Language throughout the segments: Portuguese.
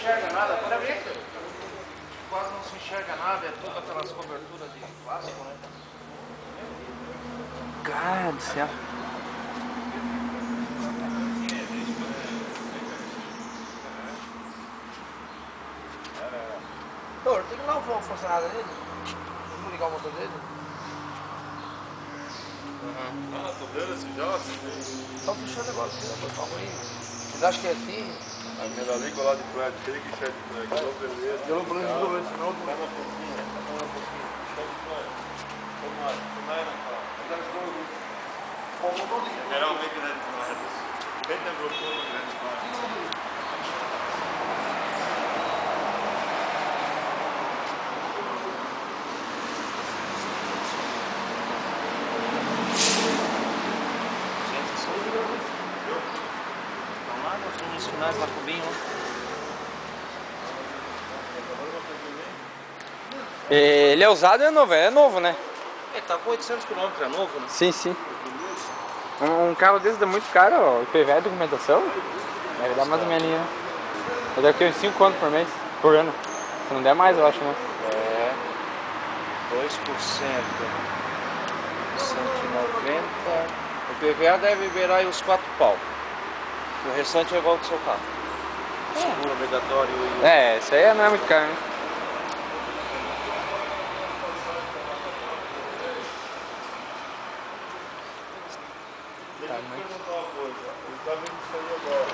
enxerga nada, para ver. Quase não se enxerga nada, é tudo aquelas coberturas de plástico, né? Cara do céu. Doutor, tem que dar um funcionário nele? Vamos ligar o motor dele? Ah, tô vendo esse já? Tá fechando o negócio, né? Tá ruim. Vocês acham que é assim? A minha liga lá de prédio, tem que ser de prédio. Eu beleza. Eu não falei de problema, senão eu Vai na pouquinho. Geralmente grande demais. Bem de agrofono grande demais. Vamos lá, nós vamos ensinar lá com o Binho. Ele é usado ou é novo? É novo, né? Ele tá com 800 km, é novo, né? Sim, sim. Um carro desse dá muito caro, ó. O IPVA é documentação. Deve dar mais ou menos, né? Mas deve ter uns 5 conto por mês, por ano. Se não der mais, eu acho, né? É. 2%. 190. O PVA deve liberar aí uns 4 pau. E o restante é igual do seu carro. Seguro obrigatório e... É, isso aí não é muito caro, né? Deixa eu te perguntar uma coisa. Ele tá vendo isso aí agora.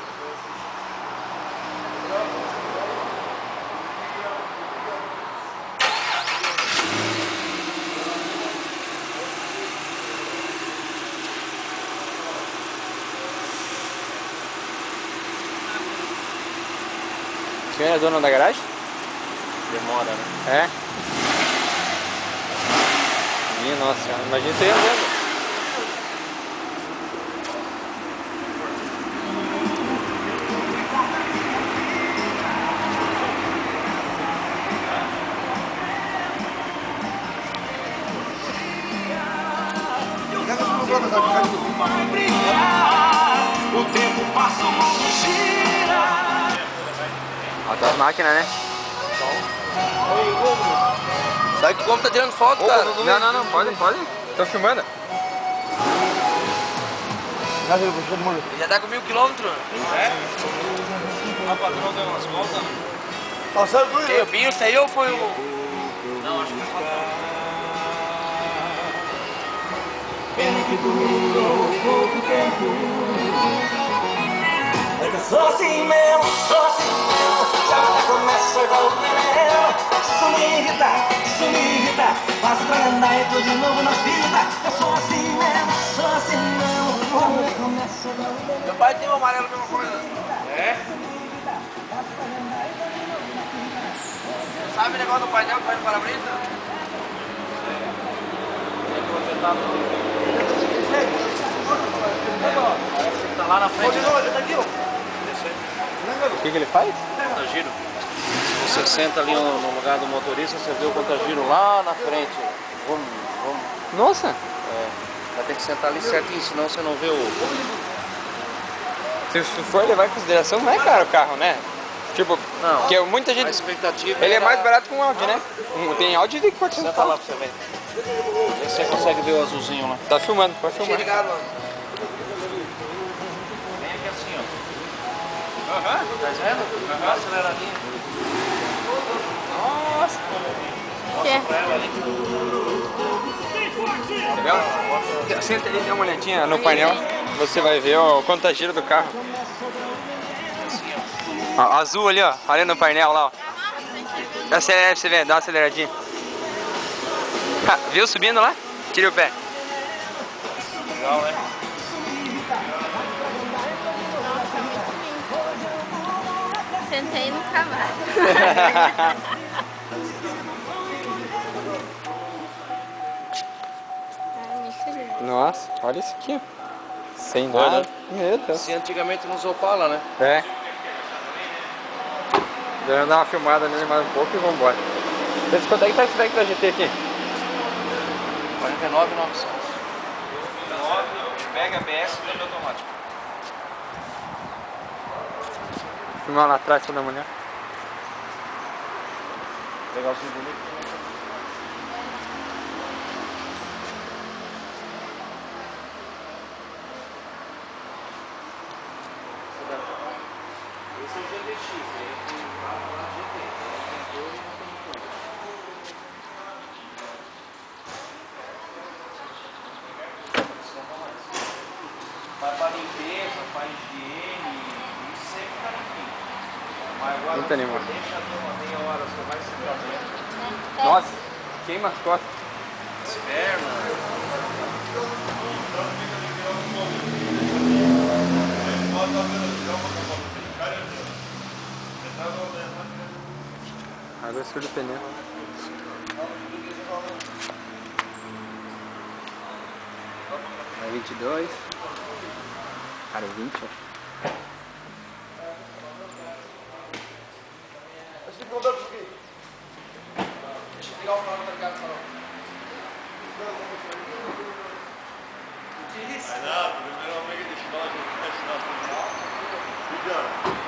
O senhor é dono da garagem? Demora, né? É? Minha nossa senhora, imagina isso aí andando. Vai brilhar, o tempo passa, o mundo gira. Olha as máquinas, né? Sabe que como tá tirando foto, cara? Não, pode. Tô filmando. Ele já tá com 1000 km. É? O patrão deu umas voltas. Quem, o Binho saiu ou foi o... Não, acho que foi o patrão. Pena que durou pouco tempo. É que eu sou assim mesmo, já começa a dar o veneno. Isso me irrita, faz pra andar e tô de novo na vida. Eu sou assim mesmo, começa a dar o veneno. Meu pai tem um amarelo, a mesma coisa. É? Sabe o negócio do painel que vai no para-brisa? Tem que tentar parece que tá lá na frente. O que ele faz? Conta giro. Se você senta ali no lugar do motorista, você vê o conta giro lá na frente. Vamos. Nossa! É, vai ter que sentar ali certinho, senão você não vê o... Se for levar em consideração, não é caro o carro, né? Tipo, Não, porque muita a gente... expectativa Ele é era- mais barato que um Audi, né? Tem Audi de 400 Senta lá pau. pra você ver. Vê se você consegue ver o azulzinho lá. Tá filmando, pode filmar. Ligado, mano. Vem aqui assim, ó. Tá vendo? Dá aceleradinho. Nossa! Mostra pra ela ali. Legal? Senta ali e dá uma olhadinha no painel. Você vai ver o conta-giro do carro. Ó, azul ali, ó. Olha no painel lá, ó. Acelera pra você ver, dá uma aceleradinha. Viu subindo lá? Tira o pé. Legal, né? Sentei no cavalo. Ai, muito lindo. Nossa, olha isso aqui, ó. Sem nada. Meu Deus. Assim antigamente nos Opala, né? É. Deixa eu dar uma filmada nele mais um pouco e vambora. Quanto é que tá esse daqui da GT aqui? 49.900. 9, pega ABS e câmbio automático. Filmar lá atrás pra dar uma olhada. Pegar o segundo aqui. Esse é o GTX, aí tem lá GT, tem motor e não tem motor. Vai para limpeza, para higiene, isso sempre tá limpinho. Mas agora Muito animado. deixa até uma meia hora, só vai secar dentro. Nossa, queima as costas. As pernas. A grossura do pneu. Vai 22. Cara, 20, ó. Deixa eu ligar o farol, tá ligado, farol? Não, primeiro eu peguei, deixa eu dar uma ajuda.